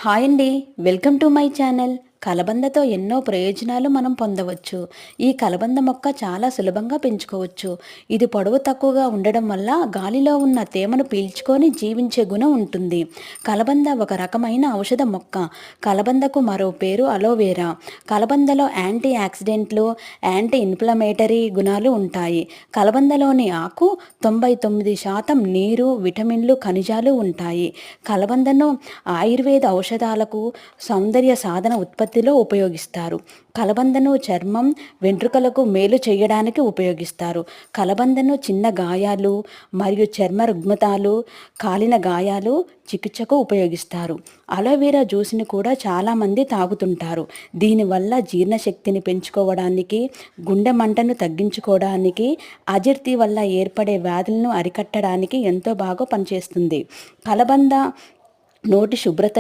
Hi అండి. Welcome to my channel. కలబందతో ఎన్నో ప్రయోజనాలు మనం పొందవచ్చు. ఈ కలబంద మొక్క చాలా సులభంగా పెంచుకోవచ్చు. ఇది పొడవు తక్కువగా ఉండడం వల్ల గాలిలో ఉన్న తేమను పీల్చుకొని జీవించే గుణం ఉంటుంది. కలబంద ఒక రకమైన ఔషధ మొక్క. కలబందకు మరో పేరు అలోవెరా. కలబందలో యాంటీ ఆక్సిడెంట్లు, యాంటీ ఇన్ఫ్లమేటరీ గుణాలు ఉంటాయి. కలబందలోని ఆకు 99% నీరు, విటమిన్లు, ఖనిజాలు ఉంటాయి. కలబందను ఆయుర్వేద ఔషధాలకు, సౌందర్య సాధన ఉత్పత్తిలో ఉపయోగిస్తారు. కలబందను చర్మం, వెంట్రుకలకు మేలు చేయడానికి ఉపయోగిస్తారు. కలబందను చిన్న గాయాలు మరియు చర్మ రుగ్మతలు, కాలిన గాయాలు చికిత్సకు ఉపయోగిస్తారు. అలోవెరా జ్యూస్ని కూడా చాలామంది తాగుతుంటారు. దీనివల్ల జీర్ణశక్తిని పెంచుకోవడానికి, గుండె మంటను తగ్గించుకోవడానికి, అజీర్తి వల్ల ఏర్పడే వ్యాధులను అరికట్టడానికి ఎంతో బాగా పనిచేస్తుంది. కలబంద నోటి శుభ్రత